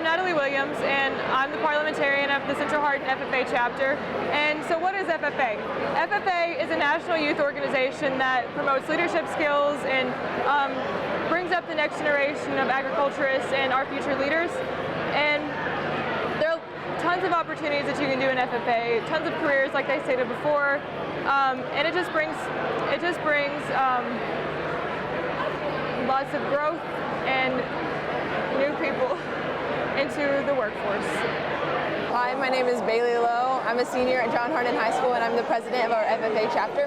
Natalie Williams, and I'm the parliamentarian of the Central Hardin FFA chapter. And so what is FFA? FFA is a national youth organization that promotes leadership skills and brings up the next generation of agriculturists and our future leaders. And there are tons of opportunities that you can do in FFA, tons of careers like I stated before, and it just brings lots of growth and new people into the workforce. Hi, my name is Bailey Lowe. I'm a senior at John Hardin High School and I'm the president of our FFA chapter.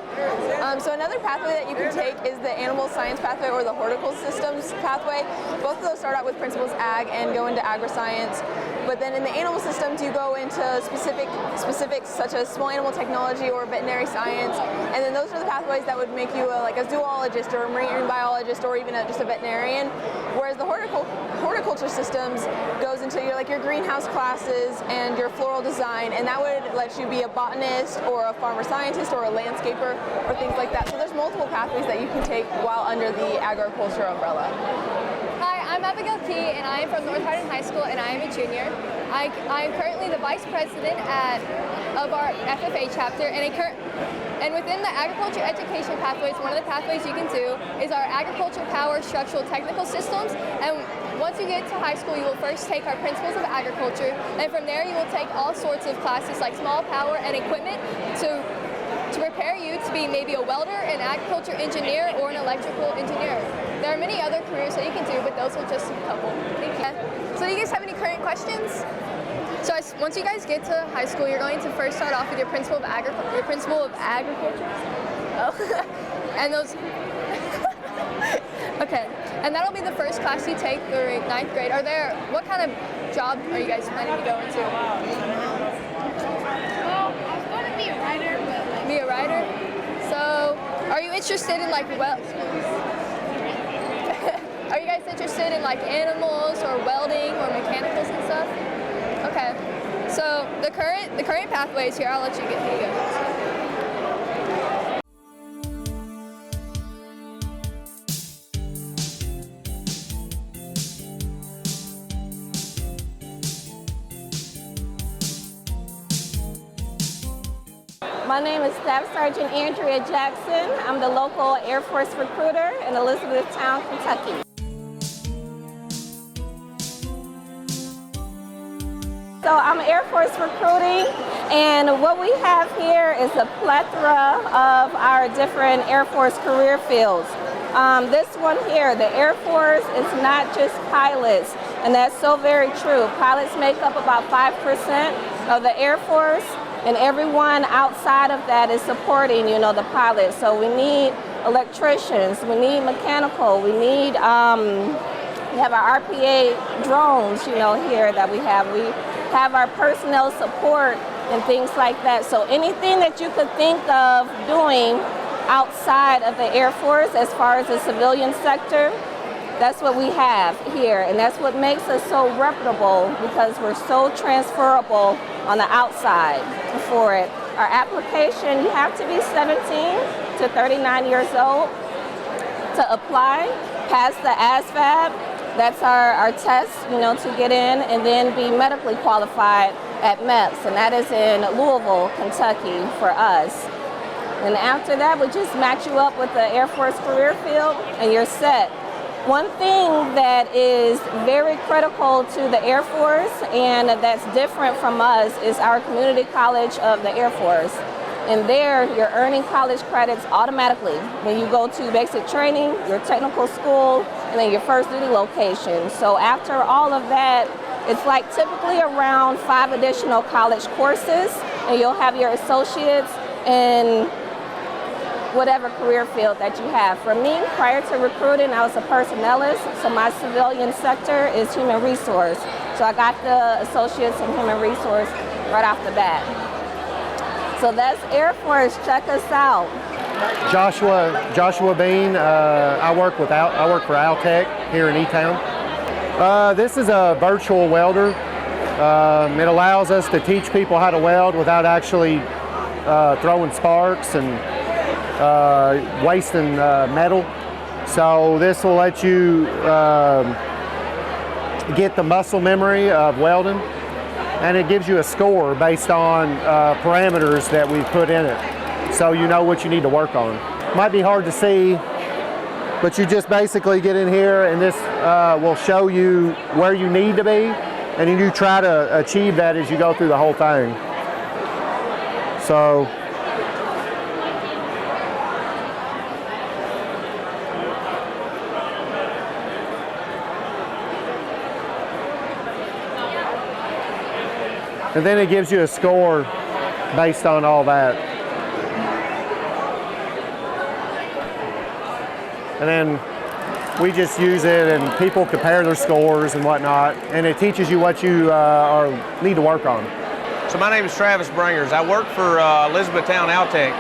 So another pathway that you can take is the animal science pathway or the horticultural systems pathway. Both of those start out with principles ag and go into agri-science. But then in the animal systems, you go into specifics such as small animal technology or veterinary science. And then those are the pathways that would make you like a zoologist or a marine biologist or even just a veterinarian. Whereas the horticulture systems goes into your greenhouse classes and your floral design, and that would let you be a botanist or a farmer scientist or a landscaper or things like that. So there's multiple pathways that you can take while under the agriculture umbrella. Hi, I'm Abigail Key, and I am from North Hardin High School, and I am a junior. I am currently the vice president of our FFA chapter, and within the agriculture education pathways, one of the pathways you can do is our agriculture power structural technical systems. And once you get to high school, you will first take our principles of agriculture, and from there you will take all sorts of classes like small power and equipment to prepare you to be maybe a welder, an agriculture engineer, or an electrical engineer. There are many other careers that you can do, but those are just a couple. Thank you. So do you guys have any current questions? So once you guys get to high school, you're going to first start off with your principle of agriculture. Oh. And those. Okay. And that'll be the first class you take during 9th grade. What kind of job are you guys planning to go into? Well, I was going to be a writer, but Be a writer? So, are you interested in are you guys interested in animals or welding or mechanicals and stuff? Okay. So the current pathways here, I'll let you get here. My name is Staff Sergeant Andrea Jackson. I'm the local Air Force recruiter in Elizabethtown, Kentucky. So I'm Air Force recruiting, and what we have here is a plethora of our different Air Force career fields. This one here, the Air Force, is not just pilots, and that's so very true. Pilots make up about 5% of the Air Force, and everyone outside of that is supporting, the pilots. So we need electricians, we need mechanical, we have our RPA drones, here that we have. We have our personnel support and things like that. So anything that you could think of doing outside of the Air Force as far as the civilian sector, that's what we have here. And that's what makes us so reputable, because we're so transferable on the outside for it. Our application, you have to be 17 to 39 years old to apply, pass the ASVAB. That's our test, to get in, and then be medically qualified at MEPS, and that is in Louisville, Kentucky for us. And after that, we just match you up with the Air Force career field, and you're set. One thing that is very critical to the Air Force, and that's different from us, is our community college of the Air Force. And there, you're earning college credits automatically when you go to basic training, your technical school, and then your first duty location. So after all of that, it's typically around 5 additional college courses, and you'll have your associates in whatever career field that you have. For me, prior to recruiting, I was a personnelist, so my civilian sector is human resource. So I got the associates in human resource right off the bat. So that's Air Force. Check us out. Joshua Bean. I work for Altech here in E-Town. This is a virtual welder. It allows us to teach people how to weld without actually throwing sparks and wasting metal. So this will let you get the muscle memory of welding, and it gives you a score based on parameters that we've put in it, so you know what you need to work on. Might be hard to see, but you just basically get in here and this will show you where you need to be, and then you try to achieve that as you go through the whole thing. So and then it gives you a score based on all that. And then we just use it and people compare their scores and whatnot, and it teaches you what you need to work on. So my name is Travis Bringers. I work for Elizabethtown Altech.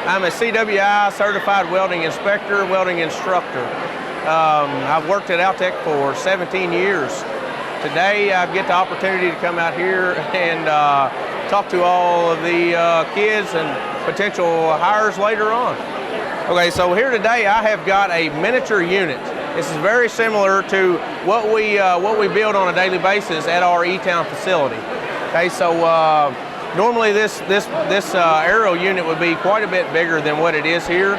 I'm a CWI certified welding inspector, welding instructor. I've worked at Altech for 17 years. Today I get the opportunity to come out here and talk to all of the kids and potential hires later on. Okay, so here today I have got a miniature unit. This is very similar to what we build on a daily basis at our E-Town facility. Okay, so normally this aerial unit would be quite a bit bigger than what it is here,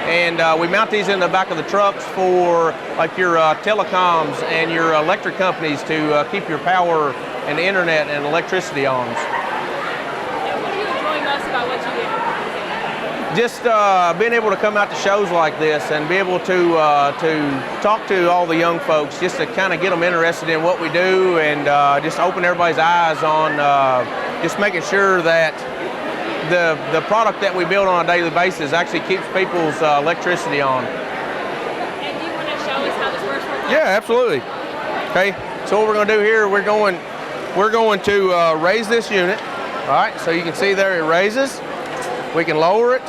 and we mount these in the back of the trucks for like your telecoms and your electric companies to keep your power and internet and electricity on. And what are you enjoying most about what you do? Just being able to come out to shows like this and be able to talk to all the young folks, just to kind of get them interested in what we do, and just open everybody's eyes on just making sure that the product that we build on a daily basis actually keeps people's electricity on. And do you want to show us how this works real quick? Yeah, absolutely. Okay, so what we're going to do here, we're going to raise this unit. All right, so you can see there it raises. We can lower it.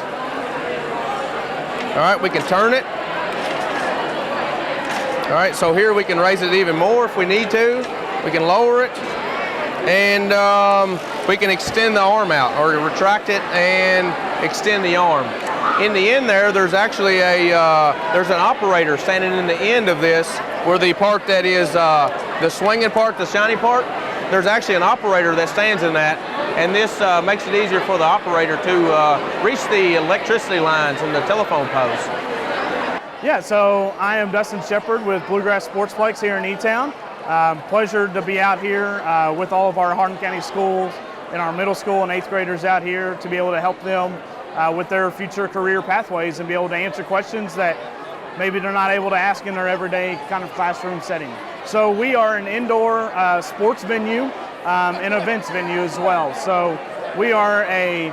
All right, we can turn it. All right, so here we can raise it even more if we need to. We can lower it, and we can extend the arm out, or retract it and extend the arm. In the end there's actually there's an operator standing in the end of this, where the part that is the swinging part, the shiny part, there's actually an operator that stands in that, and this makes it easier for the operator to reach the electricity lines and the telephone poles. Yeah, so I am Dustin Shepard with Bluegrass Sportsplex here in E-Town. Pleasure to be out here with all of our Hardin County schools and our middle school and 8th graders out here to be able to help them with their future career pathways and be able to answer questions that maybe they're not able to ask in their everyday kind of classroom setting. So we are an indoor sports venue and events venue as well. So we are a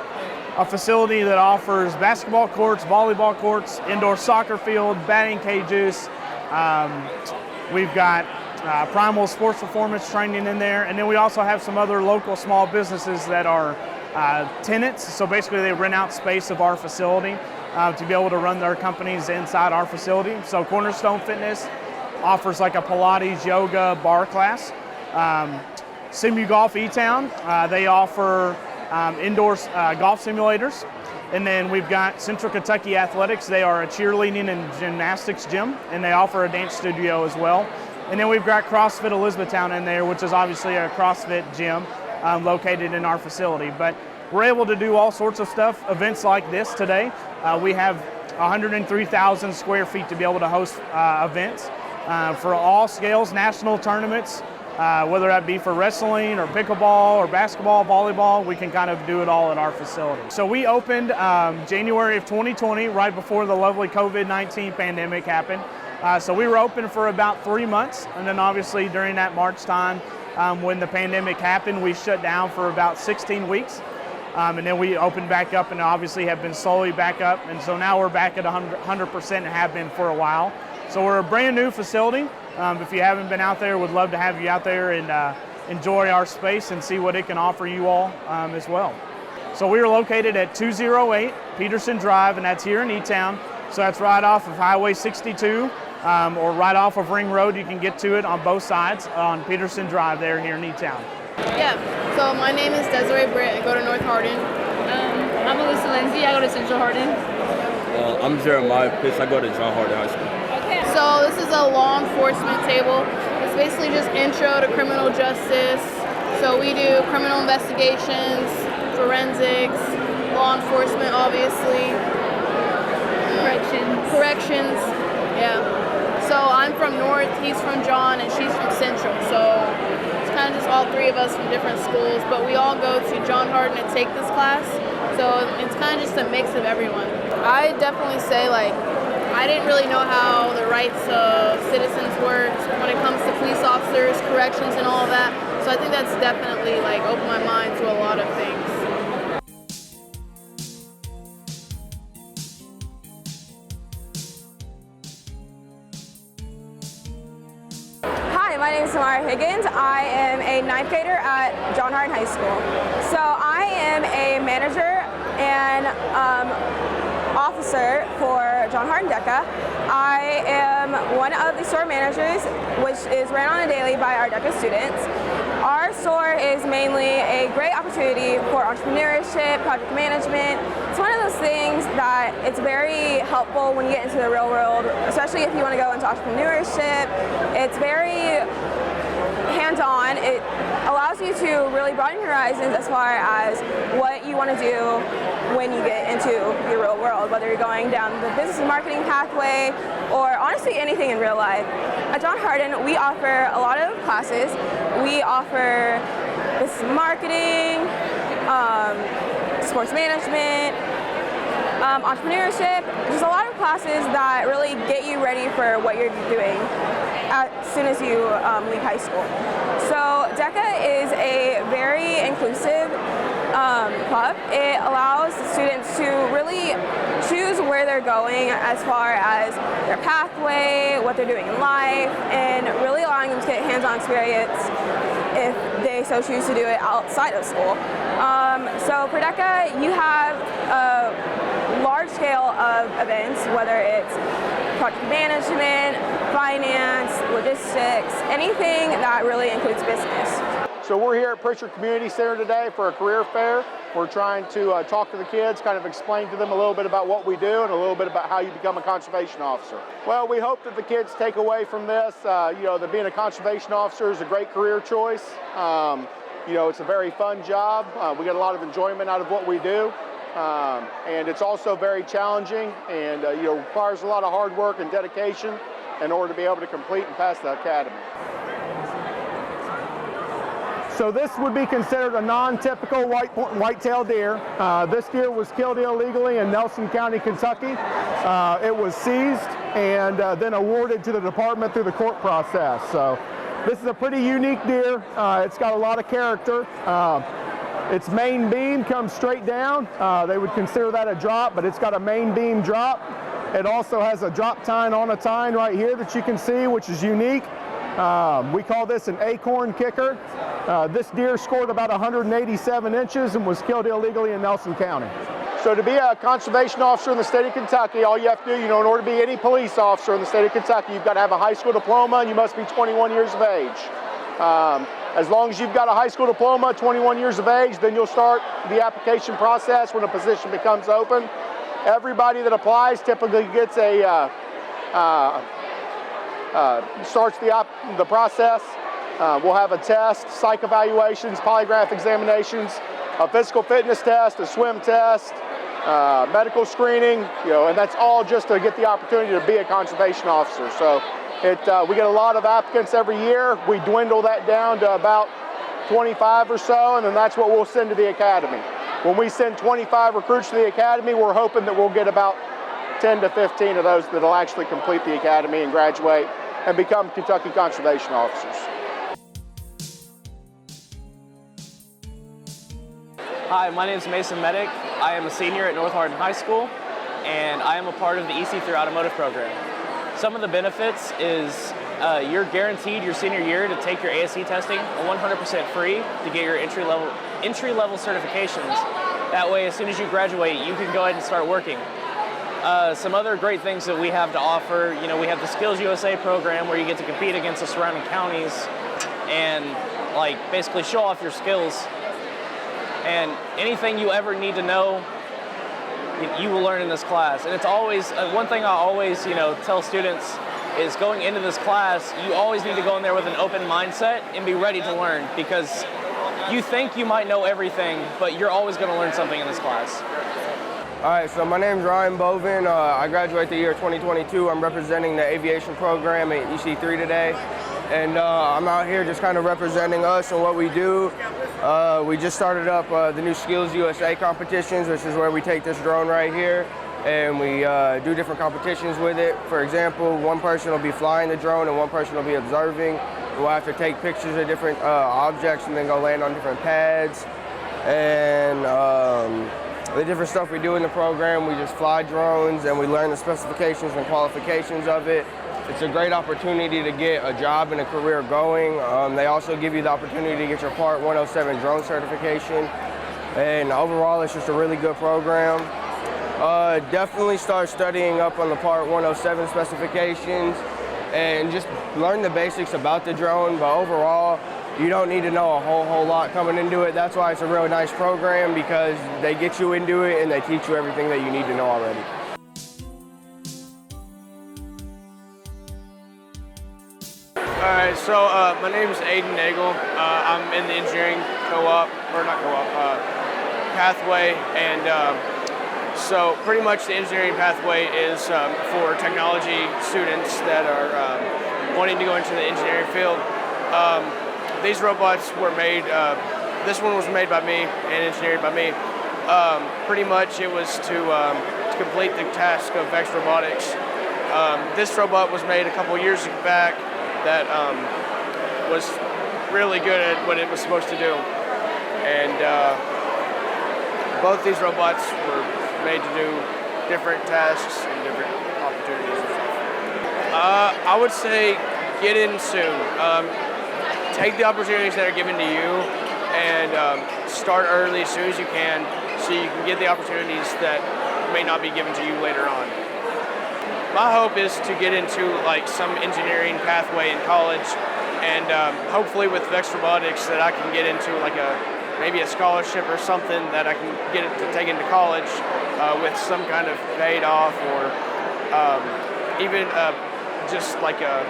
facility that offers basketball courts, volleyball courts, indoor soccer field, batting cages. We've got primal sports performance training in there, and then we also have some other local small businesses that are tenants. So basically they rent out space of our facility to be able to run their companies inside our facility. So Cornerstone Fitness offers like a Pilates, yoga, bar class. Simu Golf E-Town, they offer indoor golf simulators. And then we've got Central Kentucky Athletics. They are a cheerleading and gymnastics gym, and they offer a dance studio as well. And then we've got CrossFit Elizabethtown in there, which is obviously a CrossFit gym located in our facility. But we're able to do all sorts of stuff, events like this today. We have 103,000 square feet to be able to host events for all scales, national tournaments, whether that be for wrestling or pickleball or basketball, volleyball, we can kind of do it all at our facility. So we opened January of 2020, right before the lovely COVID-19 pandemic happened. So we were open for about 3 months, and then obviously during that March time, when the pandemic happened, we shut down for about 16 weeks. And then we opened back up and obviously have been slowly back up. And so now we're back at 100% and have been for a while. So we're a brand new facility. If you haven't been out there, would love to have you out there and enjoy our space and see what it can offer you all as well. So we are located at 208 Peterson Drive, and that's here in E-Town. So that's right off of Highway 62 or right off of Ring Road. You can get to it on both sides on Peterson Drive there here in E-Town. Yeah, so my name is Desiree Britt. I go to North Hardin. I'm Alyssa Lindsay. I go to Central Hardin. I'm Jeremiah Pitts. I go to John Hardin High School. Okay. So this is a law enforcement table. It's basically just intro to criminal justice. So we do criminal investigations, forensics, law enforcement, obviously. Corrections, yeah. So I'm from North, he's from John, and she's from Central. So it's kind of just all three of us from different schools, but we all go to John Hardin to take this class. So it's kind of just a mix of everyone. I definitely say, like, I didn't really know how the rights of citizens worked when it comes to police officers, corrections, and all of that. So I think that's definitely, like, opened my mind to a lot of things. Hi, my name is Samara Higgins. I am a ninth grader at John Hardin High School. So I am a manager and officer for John Hardin DECA. I am one of the store managers, which is ran on a daily by our DECA students. Our store is mainly a great opportunity for entrepreneurship, project management. It's one of those things that it's very helpful when you get into the real world, especially if you want to go into entrepreneurship. It's very hands-on. It allows you to really broaden your horizons as far as what you want to do when you get into your real world, whether you're going down the business and marketing pathway or honestly anything in real life. At John Hardin, we offer a lot of classes. We offer business and marketing, sports management, entrepreneurship, just a lot of classes that really get you ready for what you're doing as soon as you leave high school. So DECA is a very inclusive club. It allows students to really choose where they're going as far as their pathway, what they're doing in life, and really allowing them to get hands-on experience if they so choose to do it outside of school. So for DECA, you have a large scale of events, whether it's project management, finance, logistics, anything that really includes business. So we're here at Pritchard Community Center today for a career fair. We're trying to talk to the kids, kind of explain to them a little bit about what we do and a little bit about how you become a conservation officer. Well, we hope that the kids take away from this, that being a conservation officer is a great career choice. It's a very fun job. We get a lot of enjoyment out of what we do. And it's also very challenging and requires a lot of hard work and dedication in order to be able to complete and pass the academy. So this would be considered a non-typical white-tailed deer. This deer was killed illegally in Nelson County, Kentucky. It was seized and then awarded to the department through the court process. So this is a pretty unique deer. It's got a lot of character. Its main beam comes straight down. They would consider that a drop, but it's got a main beam drop. It also has a drop tine on a tine right here that you can see, which is unique. We call this an acorn kicker. This deer scored about 187 inches and was killed illegally in Nelson County. So to be a conservation officer in the state of Kentucky, all you have to do, in order to be any police officer in the state of Kentucky, you've got to have a high school diploma and you must be 21 years of age. As long as you've got a high school diploma, 21 years of age, then you'll start the application process when a position becomes open. Everybody that applies typically gets starts the process. We'll have a test, psych evaluations, polygraph examinations, a physical fitness test, a swim test, medical screening, and that's all just to get the opportunity to be a conservation officer. So we get a lot of applicants every year. We dwindle that down to about 25 or so, and then that's what we'll send to the academy. When we send 25 recruits to the academy, we're hoping that we'll get about 10 to 15 of those that will actually complete the academy and graduate and become Kentucky conservation officers. Hi, my name is Mason Medic. I am a senior at North Hardin High School, and I am a part of the EC3 Automotive program. Some of the benefits is you're guaranteed your senior year to take your ASE testing 100% free to get your entry-level certifications. That way, as soon as you graduate, you can go ahead and start working. Some other great things that we have to offer, we have the Skills USA program where you get to compete against the surrounding counties and basically show off your skills. And anything you ever need to know, you will learn in this class. And it's always, one thing I always, tell students is going into this class, you always need to go in there with an open mindset and be ready to learn, because you think you might know everything, but you're always going to learn something in this class. All right, so my name's Ryan Bovin. I graduate the year 2022. I'm representing the aviation program at EC3 today. And I'm out here just kind of representing us and what we do. We just started up the new Skills USA competitions, which is where we take this drone right here and we do different competitions with it. For example, one person will be flying the drone and one person will be observing. We'll have to take pictures of different objects and then go land on different pads. And the different stuff we do in the program, we just fly drones and we learn the specifications and qualifications of it. It's a great opportunity to get a job and a career going. They also give you the opportunity to get your Part 107 drone certification. And overall, it's just a really good program. Definitely start studying up on the Part 107 specifications and just learn the basics about the drone. But overall, you don't need to know a whole lot coming into it. That's why it's a real nice program, because they get you into it and they teach you everything that you need to know already. All right, so my name is Aiden Nagel. I'm in the engineering pathway, and so pretty much the engineering pathway is for technology students that are wanting to go into the engineering field. These robots were made, this one was made by me and engineered by me. Pretty much it was to complete the task of VEX robotics. This robot was made a couple years back that was really good at what it was supposed to do. And both these robots were made to do different tasks and different opportunities and stuff. I would say get in soon. Take the opportunities that are given to you and start early as soon as you can, so you can get the opportunities that may not be given to you later on. My hope is to get into like some engineering pathway in college, and hopefully with VEX Robotics that I can get into like maybe a scholarship or something that I can get it to take into college with some kind of paid off, or even just like a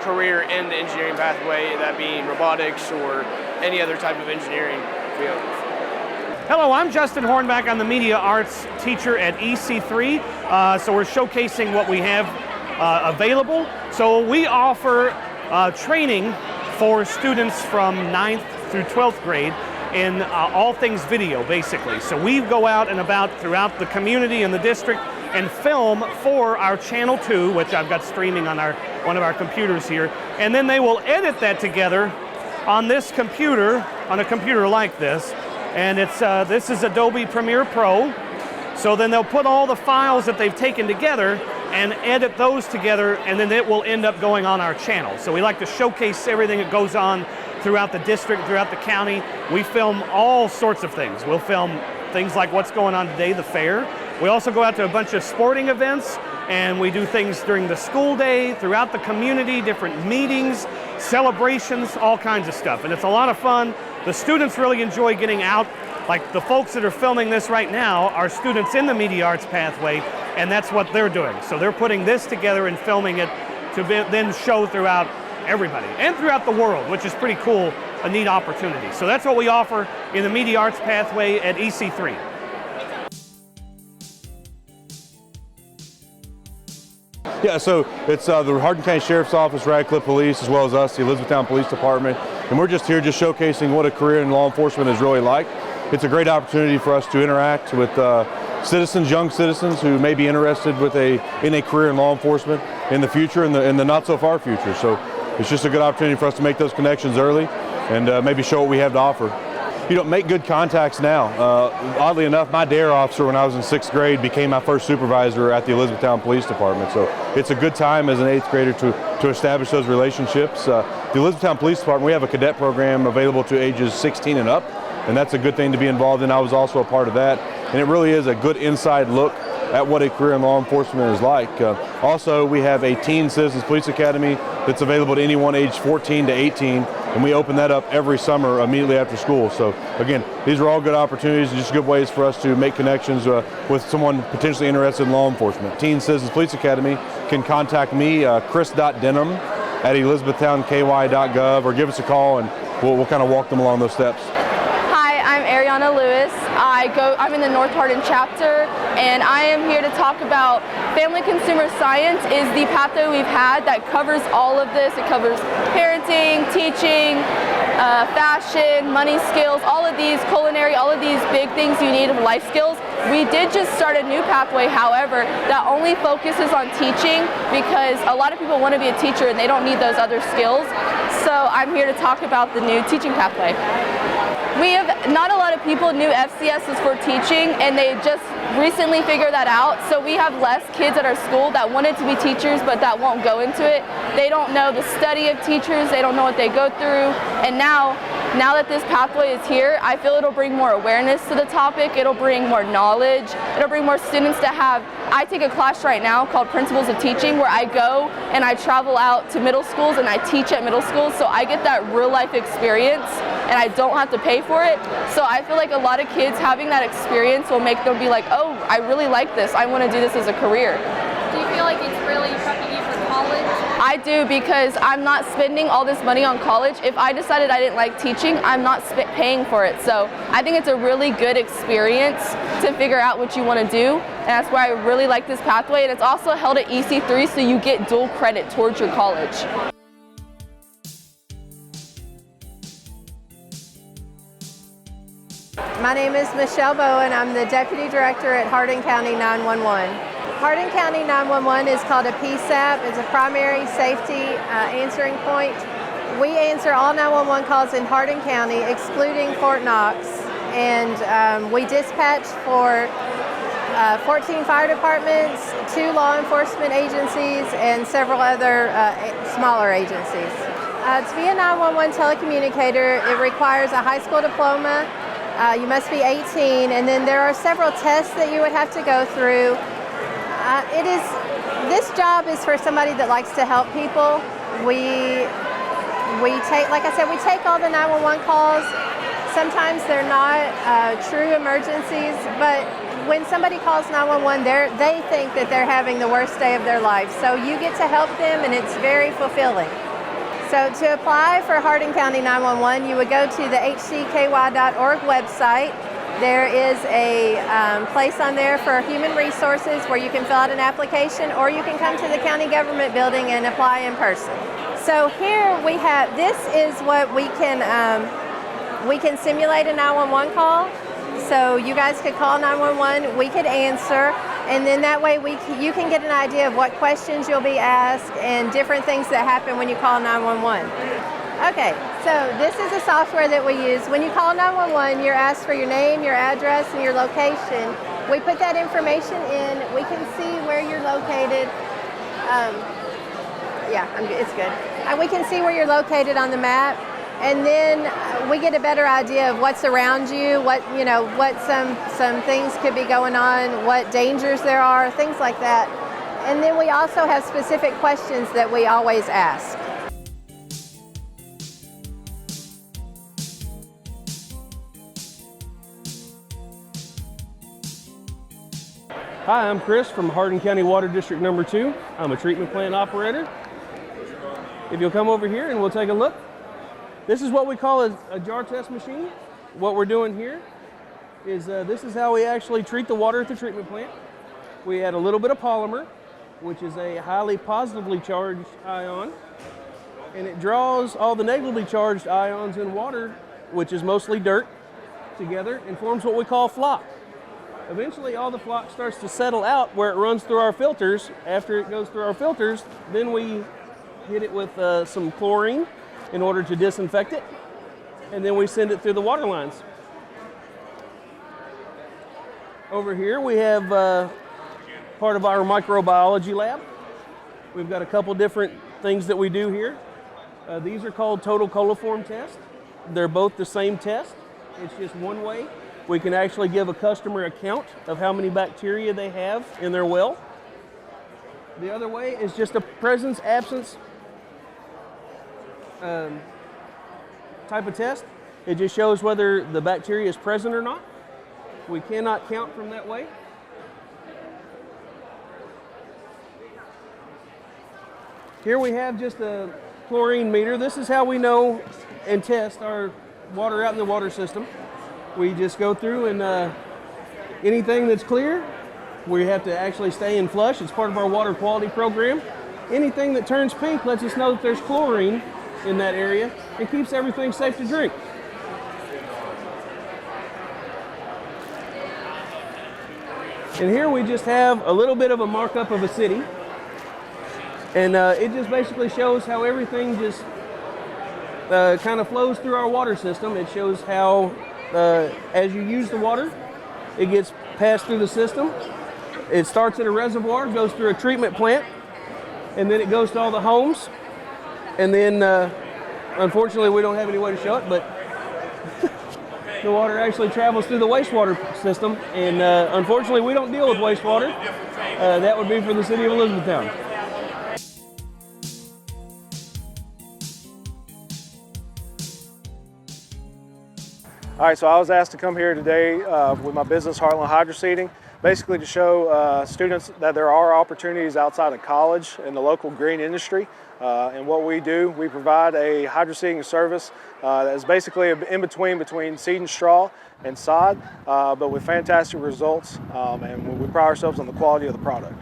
career in the engineering pathway, that being robotics or any other type of engineering field. Hello, I'm Justin Hornback. I'm the media arts teacher at EC3. So we're showcasing what we have available. So we offer training for students from 9th through 12th grade in all things video, basically. So we go out and about throughout the community and the district and film for our Channel 2, which I've got streaming on one of our computers here. And then they will edit that together on this computer, on a computer like this. And this is Adobe Premiere Pro. So then they'll put all the files that they've taken together and edit those together, and then it will end up going on our channel. So we like to showcase everything that goes on throughout the district, throughout the county. We film all sorts of things. We'll film things like what's going on today, the fair. We also go out to a bunch of sporting events, and we do things during the school day, throughout the community, different meetings, celebrations, all kinds of stuff. And it's a lot of fun. The students really enjoy getting out. Like the folks that are filming this right now are students in the media arts pathway, and that's what they're doing. So they're putting this together and filming it to then show throughout everybody and throughout the world, which is pretty cool, a neat opportunity. So that's what we offer in the media arts pathway at EC3. Yeah, so it's the Hardin County Sheriff's Office, Radcliffe Police, as well as us, the Elizabethtown Police Department. And we're just here just showcasing what a career in law enforcement is really like. It's a great opportunity for us to interact with citizens, young citizens who may be interested in a career in law enforcement in the future, in the not so far future. So it's just a good opportunity for us to make those connections early and maybe show what we have to offer. You know, make good contacts now. Oddly enough, my DARE officer when I was in 6th grade became my first supervisor at the Elizabethtown Police Department. So it's a good time as an 8th grader to establish those relationships. The Elizabethtown Police Department, we have a cadet program available to ages 16 and up, and that's a good thing to be involved in. I was also a part of that, and it really is a good inside look at what a career in law enforcement is like. Also, we have a Teen Citizens Police Academy that's available to anyone aged 14 to 18. and we open that up every summer immediately after school. So again, these are all good opportunities and just good ways for us to make connections with someone potentially interested in law enforcement. Teen Citizens Police Academy can contact me, chris.denham@elizabethownky.gov, or give us a call and we'll kind of walk them along those steps. Hi, I'm Ariana Lewis. I'm in the North Hardin chapter, and I am here to talk about Family Consumer Science is the pathway we've had that covers all of this. It covers parenting, teaching, fashion, money skills, all of these, culinary, all of these big things you need of life skills. We did just start a new pathway, however, that only focuses on teaching because a lot of people want to be a teacher and they don't need those other skills. So I'm here to talk about the new teaching pathway. Not a lot of people knew FCS was for teaching, and they just recently figured that out. So we have less kids at our school that wanted to be teachers but that won't go into it. They don't know the study of teachers, they don't know what they go through, and now that this pathway is here, I feel it'll bring more awareness to the topic, it'll bring more knowledge, it'll bring more students to have. I take a class right now called Principles of Teaching where I go and I travel out to middle schools and I teach at middle schools, so I get that real life experience and I don't have to pay for it. So I feel like a lot of kids having that experience will make them be like, oh, I really like this, I want to do this as a career. Do you feel like it's really prepping you for college? I do, because I'm not spending all this money on college. If I decided I didn't like teaching, I'm not paying for it. So I think it's a really good experience to figure out what you want to do. And that's why I really like this pathway. And it's also held at EC3, so you get dual credit towards your college. My name is Michelle Bowen. I'm the Deputy Director at Hardin County 911. Hardin County 911 is called a PSAP. It's a primary safety answering point. We answer all 911 calls in Hardin County, excluding Fort Knox, and we dispatch for 14 fire departments, 2 law enforcement agencies, and several other smaller agencies. To be a 911 telecommunicator, it requires a high school diploma. You must be 18, and then there are several tests that you would have to go through. This job is for somebody that likes to help people. We take, like I said, we take all the 911 calls. Sometimes they're not true emergencies, but when somebody calls 911, they think that they're having the worst day of their life. So you get to help them, and it's very fulfilling. So to apply for Hardin County 911, you would go to the HCEC-TV.org website. There is a place on there for human resources where you can fill out an application, or you can come to the county government building and apply in person. So here we have, this is what we can simulate a 911 call. So you guys could call 911, we could answer, and then that way you can get an idea of what questions you'll be asked and different things that happen when you call 911. Okay, so this is a software that we use. When you call 911, you're asked for your name, your address, and your location. We put that information in. We can see where you're located. It's good. We can see where you're located on the map, and then we get a better idea of what's around you, what some things could be going on, what dangers there are, things like that. And then we also have specific questions that we always ask. Hi, I'm Chris from Hardin County Water District number 2. I'm a treatment plant operator. If you'll come over here and we'll take a look. This is what we call a jar test machine. What we're doing here is this is how we actually treat the water at the treatment plant. We add a little bit of polymer, which is a highly positively charged ion, and it draws all the negatively charged ions in water, which is mostly dirt, together and forms what we call flock. Eventually all the flock starts to settle out where it runs through our filters. After it goes through our filters, then we hit it with some chlorine in order to disinfect it, and then we send it through the water lines. Over here we have part of our microbiology lab. We've got a couple different things that we do here. These are called total coliform tests. They're both the same test. It's just one way. We can actually give a customer a count of how many bacteria they have in their well. The other way is just a presence, absence type of test. It just shows whether the bacteria is present or not. We cannot count from that way. Here we have just a chlorine meter. This is how we know and test our water out in the water system. We just go through and anything that's clear, we have to actually stay in flush. It's part of our water quality program. Anything that turns pink lets us know that there's chlorine in that area and keeps everything safe to drink. And here we just have a little bit of a markup of a city. And it just basically shows how everything just kind of flows through our water system. It shows how, as you use the water, it gets passed through the system. It starts at a reservoir, goes through a treatment plant, and then it goes to all the homes. And then, unfortunately, we don't have any way to show it, but the water actually travels through the wastewater system. And unfortunately, we don't deal with wastewater. That would be for the city of Elizabethtown. All right, so I was asked to come here today with my business, Heartland Hydro Seeding, basically to show students that there are opportunities outside of college in the local green industry. And what we do, we provide a hydro seeding service that is basically in between seed and straw and sod, but with fantastic results, and we pride ourselves on the quality of the product.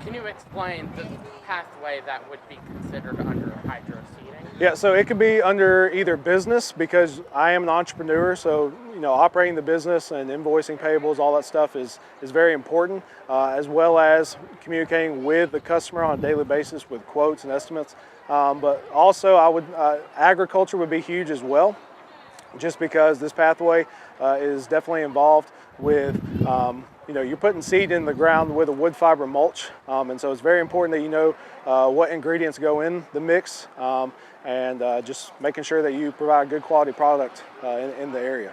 Can you explain the pathway that would be considered under hydro seeding? Yeah, so it could be under either business, because I am an entrepreneur, so operating the business and invoicing payables, all that stuff is very important, as well as communicating with the customer on a daily basis with quotes and estimates. But also agriculture would be huge as well, just because this pathway is definitely involved with you're putting seed in the ground with a wood fiber mulch, and so it's very important that you know what ingredients go in the mix, and just making sure that you provide a good quality product in the area.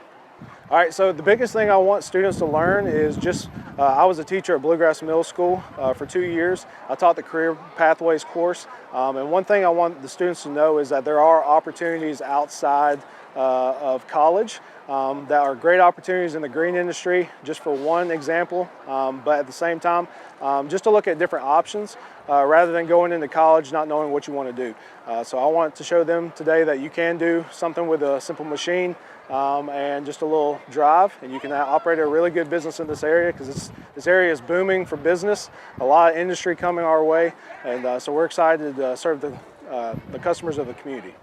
All right, so the biggest thing I want students to learn is just, I was a teacher at Bluegrass Middle School for 2 years. I taught the Career Pathways course, and one thing I want the students to know is that there are opportunities outside of college that are great opportunities in the green industry, just for one example, but at the same time, just to look at different options rather than going into college not knowing what you want to do. So I want to show them today that you can do something with a simple machine and just a little drive, and you can operate a really good business in this area, because this area is booming for business, a lot of industry coming our way, and so we're excited to serve the customers of the community.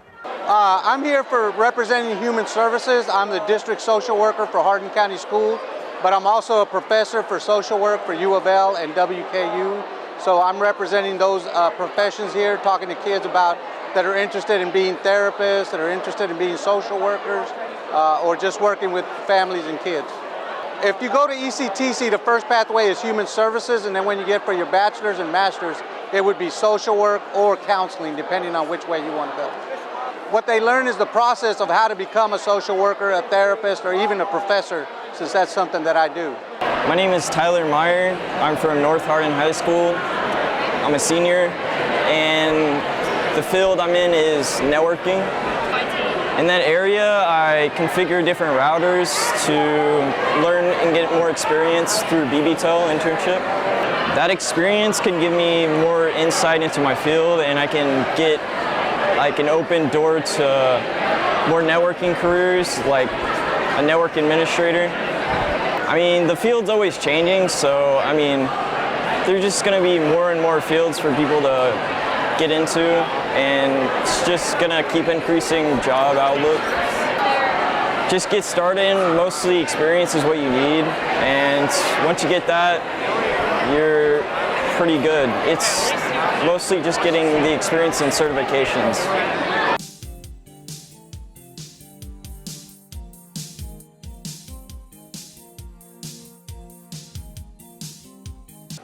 I'm here for representing Human Services. I'm the district social worker for Hardin County Schools, but I'm also a professor for social work for U of L and WKU. So I'm representing those professions here, talking to kids that are interested in being therapists, that are interested in being social workers, or just working with families and kids. If you go to HCEC-TV, the first pathway is Human Services, and then when you get for your bachelor's and master's, it would be social work or counseling, depending on which way you want to go. What they learn is the process of how to become a social worker, a therapist, or even a professor, since that's something that I do. My name is Tyler Meyer. I'm from North Hardin High School. I'm a senior, and the field I'm in is networking. In that area, I configure different routers to learn and get more experience through BBTEL internship. That experience can give me more insight into my field, and I can get an open door to more networking careers, like a network administrator. I mean, the field's always changing, so I mean, there's just gonna be more and more fields for people to get into, and it's just gonna keep increasing job outlook. just get started. Mostly experience is what you need, and once you get that, you're pretty good. It's mostly just getting the experience and certifications.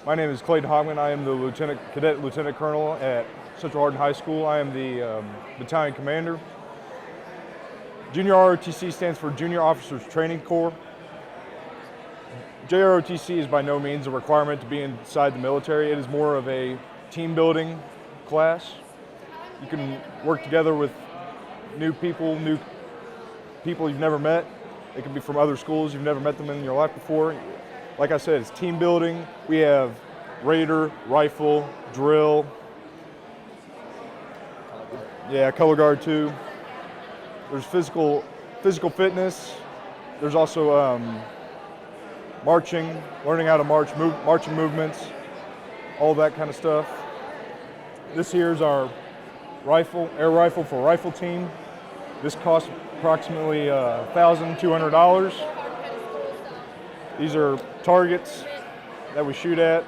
My name is Clayton Hogman. I am the Cadet Lieutenant Colonel at Central Hardin High School. I am the battalion commander. Junior ROTC stands for Junior Officers Training Corps. JROTC is by no means a requirement to be inside the military. It is more of a team building class. You can work together with new people you've never met. It can be from other schools, you've never met them in your life before. Like I said, it's team building. We have Raider, rifle, drill, color guard too. There's physical fitness. There's also marching, learning how to march, marching movements, all that kind of stuff. This here is our air rifle for rifle team. This costs approximately $1,200. These are targets that we shoot at.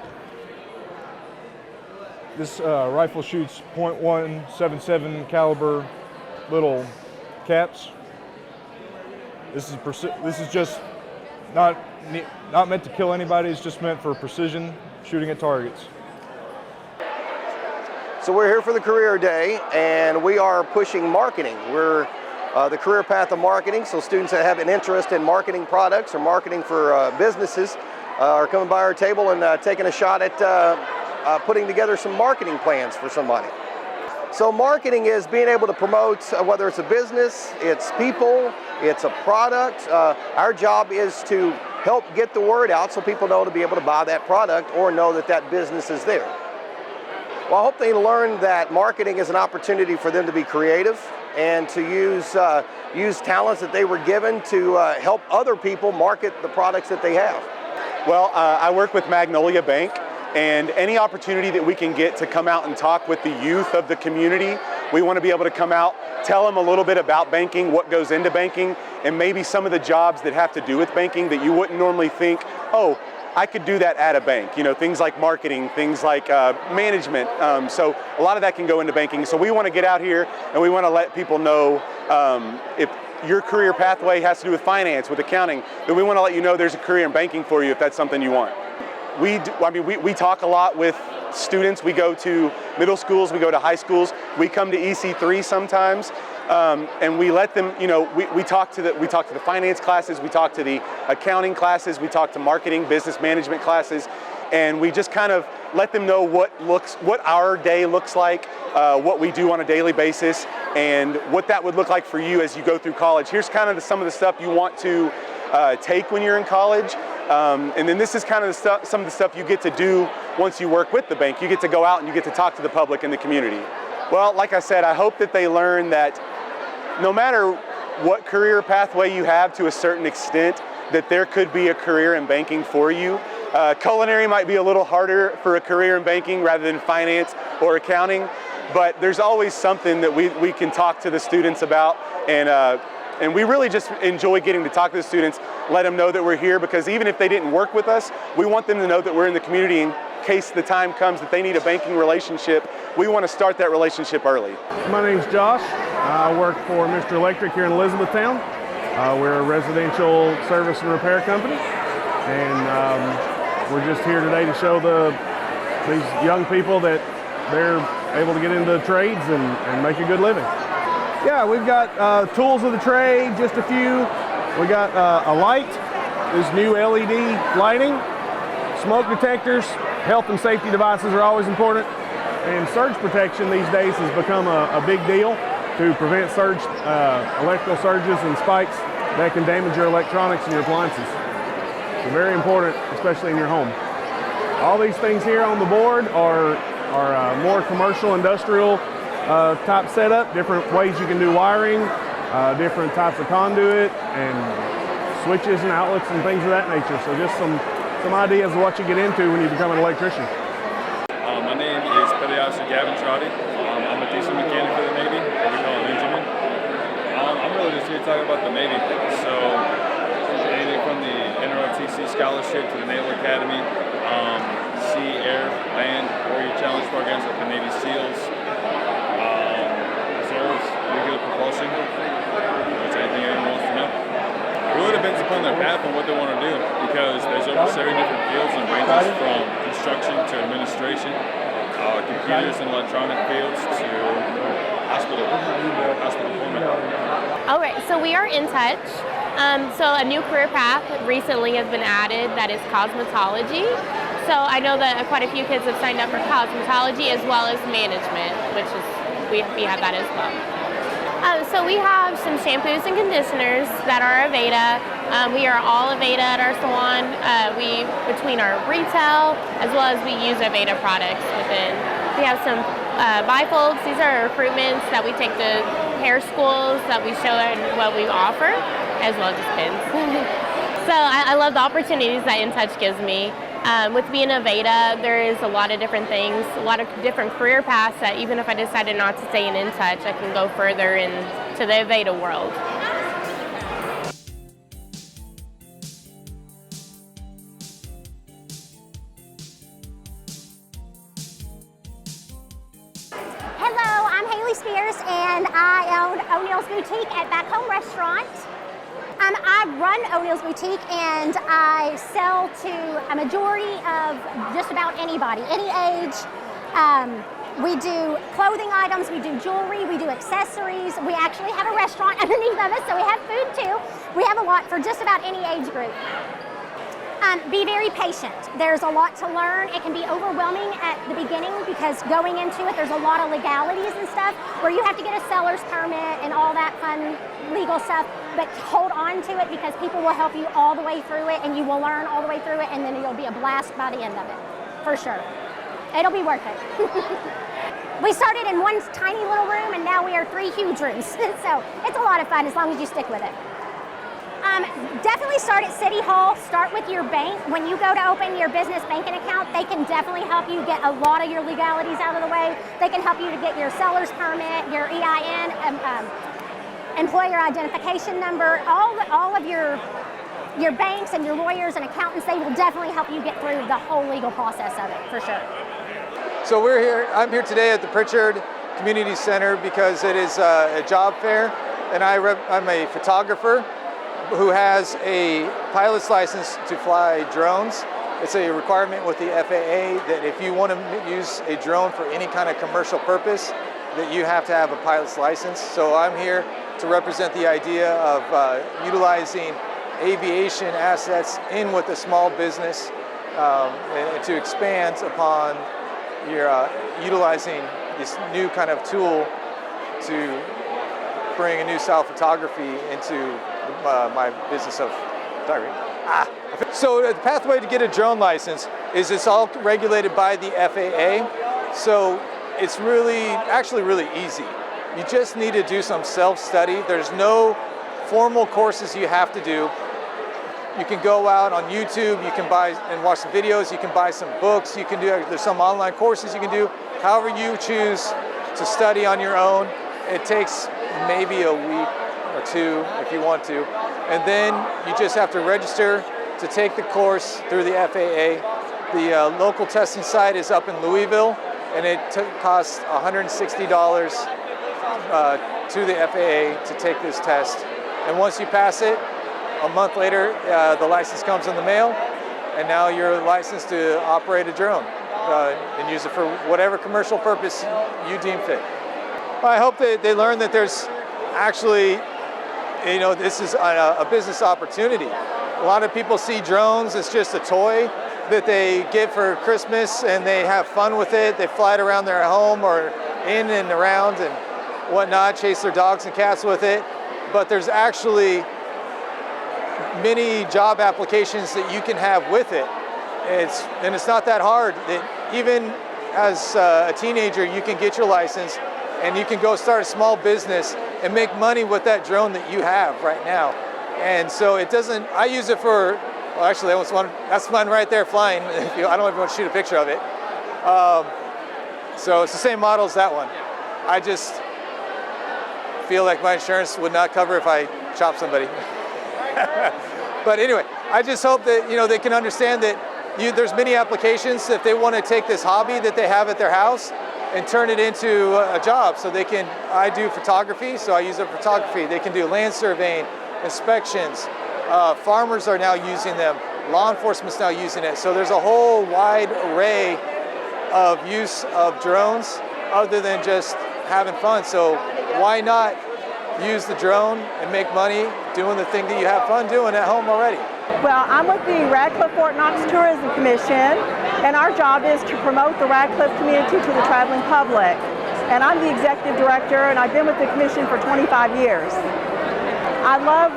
This rifle shoots .177 caliber little caps. This is just not meant to kill anybody. It's just meant for precision shooting at targets. So we're here for the career day, and we are pushing marketing. We're the career path of marketing, so students that have an interest in marketing products or marketing for businesses are coming by our table and taking a shot at putting together some marketing plans for somebody. So marketing is being able to promote, whether it's a business, it's people, it's a product. Our job is to help get the word out so people know to be able to buy that product or know that that business is there. Well, I hope they learn that marketing is an opportunity for them to be creative and to use talents that they were given to help other people market the products that they have. Well, I work with Magnolia Bank, and any opportunity that we can get to come out and talk with the youth of the community, we want to be able to come out, tell them a little bit about banking, what goes into banking, and maybe some of the jobs that have to do with banking that you wouldn't normally think, oh, I could do that at a bank. You know, things like marketing, things like management. So a lot of that can go into banking. So we want to get out here and we want to let people know if your career pathway has to do with finance, with accounting, then we want to let you know there's a career in banking for you if that's something you want. We talk a lot with students. We go to middle schools, we go to high schools. We come to EC3 sometimes. And we let them, you know, we talk to the finance classes, we talk to the accounting classes, we talk to marketing, business management classes, and we just kind of let them know what our day looks like, what we do on a daily basis, and what that would look like for you as you go through college. Here's kind of some of the stuff you want to take when you're in college, and then this is kind of some of the stuff you get to do once you work with the bank. You get to go out and you get to talk to the public and the community. Well, like I said, I hope that they learn that no matter what career pathway you have, to a certain extent, that there could be a career in banking for you. Culinary might be a little harder for a career in banking rather than finance or accounting, but there's always something that we can talk to the students about, and we really just enjoy getting to talk to the students, let them know that we're here, because even if they didn't work with us, we want them to know that we're in the community in case the time comes that they need a banking relationship. We want to start that relationship early. My name's Josh. I work for Mr. Electric here in Elizabethtown. We're a residential service and repair company, and we're just here today to show these young people that they're able to get into the trades and make a good living. Yeah, we've got tools of the trade, just a few. We got a light, this new LED lighting, smoke detectors, health and safety devices are always important, and surge protection these days has become a big deal to prevent electrical surges and spikes that can damage your electronics and your appliances. So very important, especially in your home. All these things here on the board are more commercial, industrial type setup, different ways you can do wiring, different types of conduit and switches and outlets and things of that nature. So just some ideas of what you get into when you become an electrician. My name is Pediastra Gavin Trotty. I'm a diesel mechanic for the Navy, what we call an engineman. I'm really just here to talk about the Navy. So anything from the NROTC scholarship to the Naval Academy, Sea, Air, Land, Warrior Challenge programs like the Navy SEALs, reserves, regular propulsion. That's anything anyone wants to know. It really depends upon their path and what they want to do, because there's over 70 different fields and ranges from construction to administration, computers and electronic fields to hospital deployment. All right, so we are in touch. So a new career path recently has been added that is cosmetology. So I know that quite a few kids have signed up for cosmetology as well as management, which is, we have that as well. So we have some shampoos and conditioners that are Aveda. We are all Aveda at our salon. Between our retail as well as we use Aveda products within. We have some bifolds. These are recruitments that we take to hair schools that we show and what we offer, as well as just pins. So I love the opportunities that In Touch gives me. With being Aveda, there is a lot of different things, a lot of different career paths that even if I decided not to stay in Touch, I can go further into the Aveda world. Hello, I'm Haley Spears and I own O'Neill's Boutique at Back Home Restaurant. I run O'Neill's Boutique and I sell to a majority of just about anybody, any age. We do clothing items, we do jewelry, we do accessories. We actually have a restaurant underneath of us, so we have food too. We have a lot for just about any age group. Be very patient. There's a lot to learn. It can be overwhelming at the beginning because going into it, there's a lot of legalities and stuff where you have to get a seller's permit and all that fun legal stuff, but hold on to it because people will help you all the way through it and you will learn all the way through it and then you'll be a blast by the end of it, for sure. It'll be worth it. We started in one tiny little room and now we are 3 huge rooms. So it's a lot of fun as long as you stick with it. Definitely start at City Hall. Start with your bank. When you go to open your business banking account, they can definitely help you get a lot of your legalities out of the way. They can help you to get your seller's permit, your EIN, employer identification number, all of your banks and your lawyers and accountants. They will definitely help you get through the whole legal process of it, for sure. So I'm here today at the Pritchard Community Center because it is a job fair, and I'm a photographer who has a pilot's license to fly drones. It's a requirement with the FAA that if you want to use a drone for any kind of commercial purpose, that you have to have a pilot's license. So I'm here to represent the idea of utilizing aviation assets in with a small business and to expand upon your utilizing this new kind of tool to bring a new style of photography into my business of photography. So the pathway to get a drone license is it's all regulated by the FAA. So it's actually really easy. You just need to do some self-study. There's no formal courses you have to do. You can go out on YouTube, you can buy and watch some videos, you can buy some books, you can there's some online courses you can do. However you choose to study on your own. It takes maybe a week or 2 if you want to. And then you just have to register to take the course through the FAA. The local testing site is up in Louisville, and it costs $160 to the FAA to take this test. And once you pass it, a month later, the license comes in the mail, and now you're licensed to operate a drone and use it for whatever commercial purpose you deem fit. I hope that they learn that there's actually, this is a business opportunity. A lot of people see drones as just a toy that they get for Christmas and they have fun with it. They fly it around their home or in and around and whatnot, chase their dogs and cats with it. But there's actually many job applications that you can have with it. And it's not that hard. Even as a teenager, you can get your license and you can go start a small business and make money with that drone that you have right now. And so I use it for, well, actually that's one right there flying. I don't know if you want to shoot a picture of it. So it's the same model as that one. I just feel like my insurance would not cover if I chop somebody. But anyway, I just hope that they can understand that there's many applications if they want to take this hobby that they have at their house and turn it into a job. So they can, I do photography, so I use it for photography. They can do land surveying, inspections. Farmers are now using them. Law enforcement's now using it. So there's a whole wide array of use of drones other than just having fun. So why not use the drone and make money doing the thing that you have fun doing at home already? Well, I'm with the Radcliffe Fort Knox Tourism Commission, and our job is to promote the Radcliffe community to the traveling public. And I'm the executive director, and I've been with the commission for 25 years. I love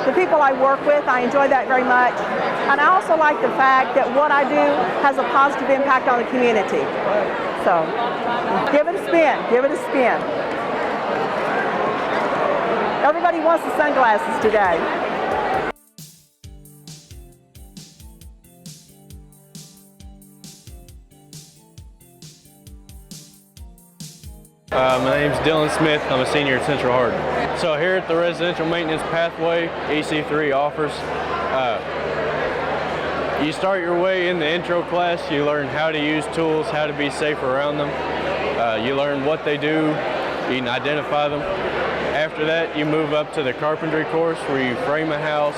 the people I work with. I enjoy that very much. And I also like the fact that what I do has a positive impact on the community. So give it a spin, give it a spin. Everybody wants the sunglasses today. My name's Dylan Smith. I'm a senior at Central Hardin. So here at the Residential Maintenance Pathway, EC3 offers, you start your way in the intro class. You learn how to use tools, how to be safe around them. You learn what they do. You can identify them. After that, you move up to the carpentry course where you frame a house.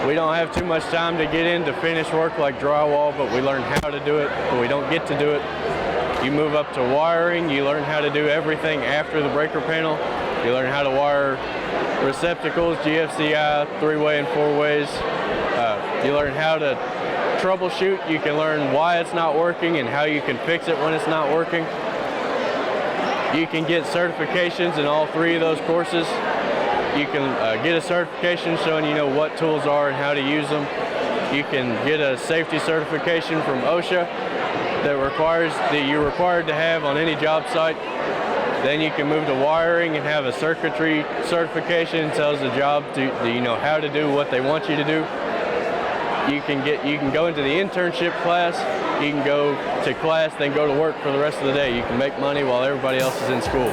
We don't have too much time to get into finished work like drywall, but we learn how to do it, but we don't get to do it. You move up to wiring. You learn how to do everything after the breaker panel. You learn how to wire receptacles, GFCI, 3-way and 4-ways. You learn how to troubleshoot. You can learn why it's not working and how you can fix it when it's not working. You can get certifications in all 3 of those courses. You can get a certification showing you know what tools are and how to use them. You can get a safety certification from OSHA that you're required to have on any job site. Then you can move to wiring and have a circuitry certification. It tells the job do you know how to do what they want you to do. You can go into the internship class. You can go to class, then go to work for the rest of the day. You can make money while everybody else is in school.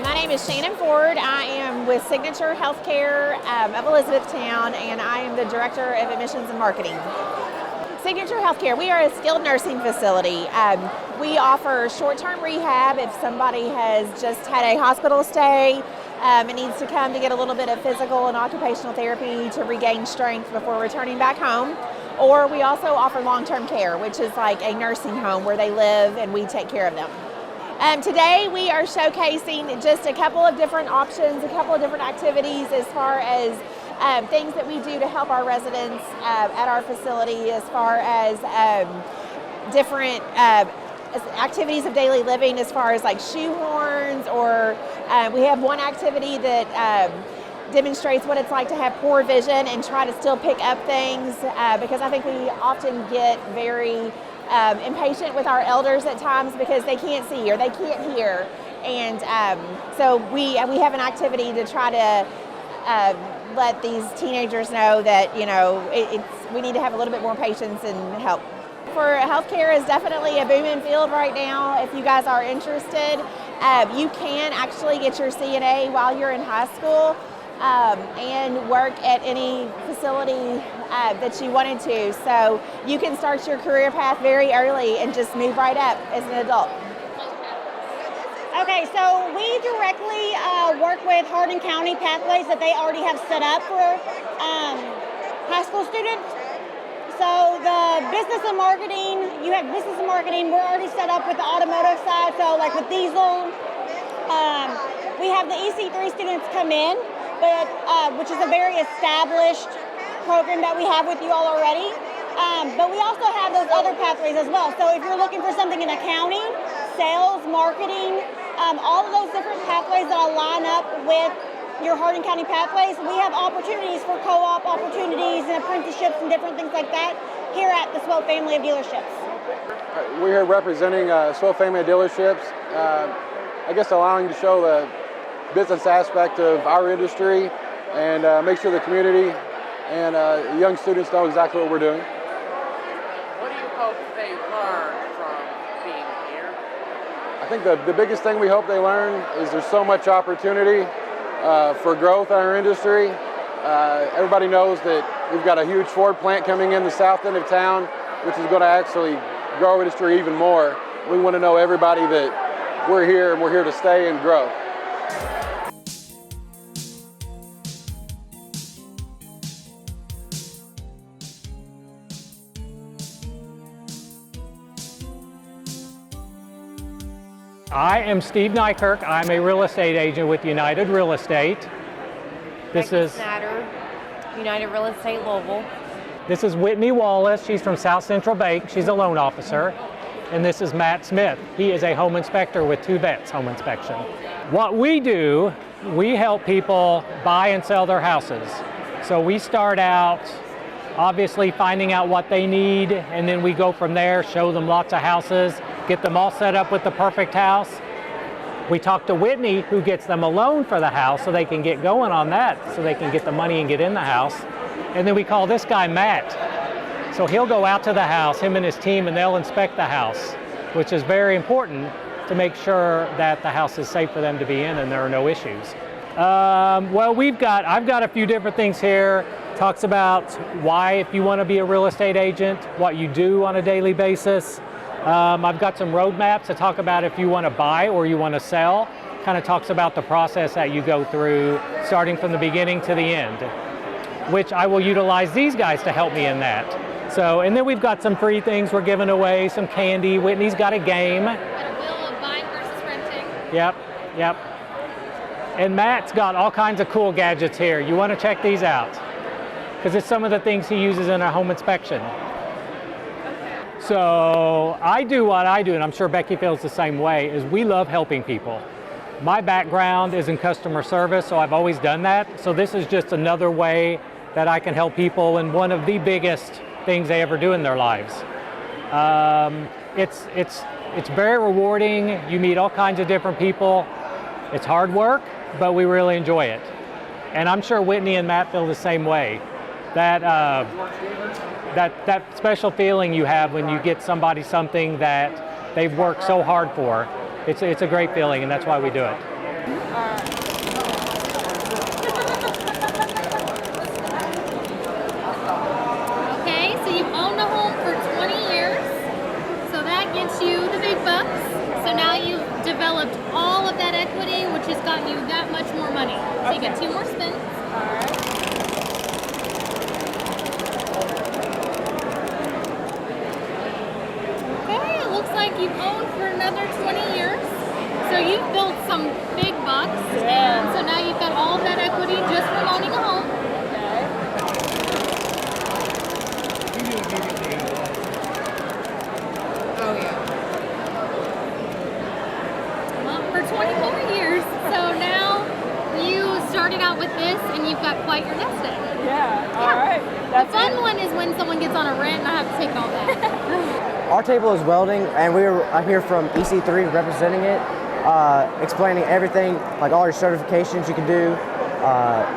My name is Shannon Ford. I am with Signature Healthcare of Elizabethtown, and I am the Director of Admissions and Marketing. Signature Healthcare, we are a skilled nursing facility. We offer short-term rehab if somebody has just had a hospital stay and needs to come to get a little bit of physical and occupational therapy to regain strength before returning back home. Or we also offer long-term care, which is like a nursing home where they live and we take care of them. Today we are showcasing just a couple of different options, a couple of different activities as far as things that we do to help our residents at our facility, as far as different activities of daily living, as far as like shoehorns, or we have one activity that demonstrates what it's like to have poor vision and try to still pick up things, because I think we often get very impatient with our elders at times because they can't see or they can't hear, and so we have an activity to try to let these teenagers know that we need to have a little bit more patience and help. For healthcare is definitely a booming field right now. If you guys are interested, you can actually get your CNA while you're in high school and work at any facility that you wanted to. So you can start your career path very early and just move right up as an adult. Okay, so we directly work with Hardin County pathways that they already have set up for high school students. So the business and marketing, you have business and marketing, we're already set up with the automotive side. So like with diesel, we have the EC3 students come in, but which is a very established program that we have with you all already. But we also have those other pathways as well. So if you're looking for something in accounting, sales, marketing, all of those different pathways that line up with your Hardin County pathways, we have opportunities for co-op opportunities and apprenticeships and different things like that here at the Swope family of dealerships. We're here representing Swope family of dealerships, I guess allowing to show the business aspect of our industry and make sure the community and young students know exactly what we're doing. hope they learn from being here? I think the biggest thing we hope they learn is there's so much opportunity for growth in our industry. Everybody knows that we've got a huge Ford plant coming in the south end of town, which is going to actually grow our industry even more. We want to know everybody that we're here and we're here to stay and grow. I am Steve Nykirk. I'm a real estate agent with United Real Estate. This is Snatter, United Real Estate Louisville. This is Whitney Wallace. She's from South Central Bank. She's a loan officer. And this is Matt Smith. He is a home inspector with 2 Vets Home Inspection. What we do, we help people buy and sell their houses. So we start out obviously finding out what they need, and then we go from there, show them lots of houses, get them all set up with the perfect house. We talk to Whitney, who gets them a loan for the house so they can get going on that, so they can get the money and get in the house. And then we call this guy Matt. So he'll go out to the house, him and his team, and they'll inspect the house, which is very important to make sure that the house is safe for them to be in and there are no issues. Well, I've got a few different things here. Talks about why, if you want to be a real estate agent, what you do on a daily basis. I've got some roadmaps that talk about if you want to buy or you want to sell. Kind of talks about the process that you go through, starting from the beginning to the end, which I will utilize these guys to help me in that. So, and then we've got some free things we're giving away, some candy. Whitney's got a game. And a wheel of buying versus renting. Yep. And Matt's got all kinds of cool gadgets here. You want to check these out, because it's some of the things he uses in a home inspection. So I do what I do, and I'm sure Becky feels the same way, is we love helping people. My background is in customer service, so I've always done that. So this is just another way that I can help people in one of the biggest things they ever do in their lives. It's very rewarding. You meet all kinds of different people. It's hard work, but we really enjoy it. And I'm sure Whitney and Matt feel the same way. That special feeling you have when you get somebody something that they've worked so hard for. It's a great feeling, and that's why we do it. Okay, so you've owned a home for 20 years, so that gets you the big bucks. So now you've developed all of that equity, which has gotten you that much more money. So you get 2 more spins. Okay, it looks like you've owned for another 20 years. So you've built some big bucks, and so now you've got all of that equity just from owning a home. Oh yeah. Well, for 20 more years. So now you started out with this, and you've got quite your nest egg. Yeah. All right. The fun one is when someone gets on a rent and I have to take all that. Our table is welding, and I'm here from EC3 representing it, explaining everything, like all your certifications you can do,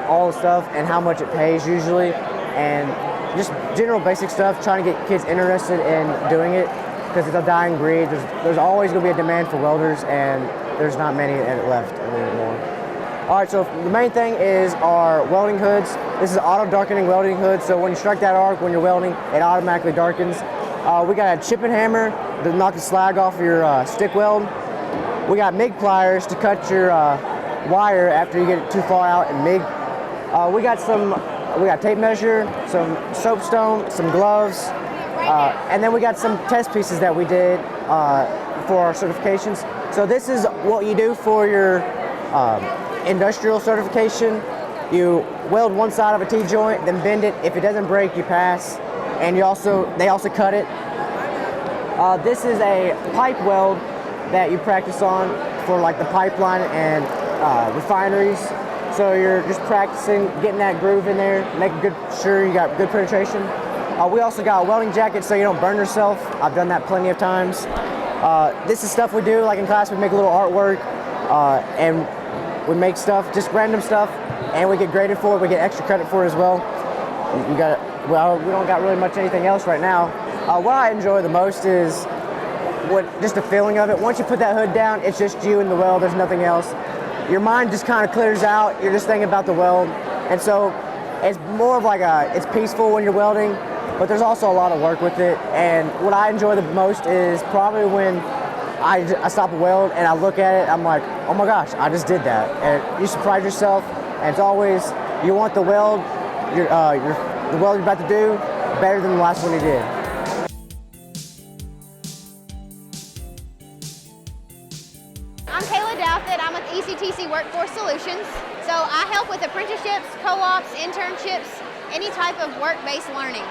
all the stuff, and how much it pays usually, and just general basic stuff, trying to get kids interested in doing it, because it's a dying breed. There's always going to be a demand for welders, and there's not many left anymore. All right, so the main thing is our welding hoods. This is an auto darkening welding hood, so when you strike that arc when you're welding, it automatically darkens. We got a chipping hammer to knock the slag off your stick weld. We got MIG pliers to cut your wire after you get it too far out in MIG. We got tape measure, some soapstone, some gloves, and then we got some test pieces that we did for our certifications. So this is what you do for your industrial certification. You weld one side of a T-joint, then bend it. If it doesn't break, you pass. And they also cut it. This is a pipe weld that you practice on for like the pipeline and refineries. So you're just practicing getting that groove in there, making sure you got good penetration. We also got a welding jacket so you don't burn yourself. I've done that plenty of times. This is stuff we do, like in class we make a little artwork and we make stuff, just random stuff, and we get graded for it, we get extra credit for it as well. We don't got really much anything else right now. What I enjoy the most is just the feeling of it. Once you put that hood down, it's just you and the weld, there's nothing else. Your mind just kind of clears out, you're just thinking about the weld. And so it's more of like it's peaceful when you're welding, but there's also a lot of work with it. And what I enjoy the most is probably when I stop a weld and I look at it, I'm like, oh my gosh, I just did that. And you surprise yourself, and it's always, you want the weld, the weld you're about to do better than the last one you did. I'm Kayla Douthit. I'm with HCEC Workforce Solutions. So I help with apprenticeships, co-ops, internships, any type of work-based learning.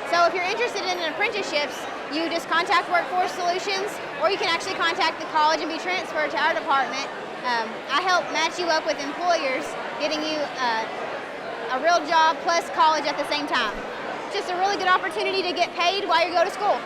So if you're interested in apprenticeships, you just contact Workforce Solutions, or you can actually contact the college and be transferred to our department. I help match you up with employers, getting you a real job plus college at the same time. Just a really good opportunity to get paid while you go to school.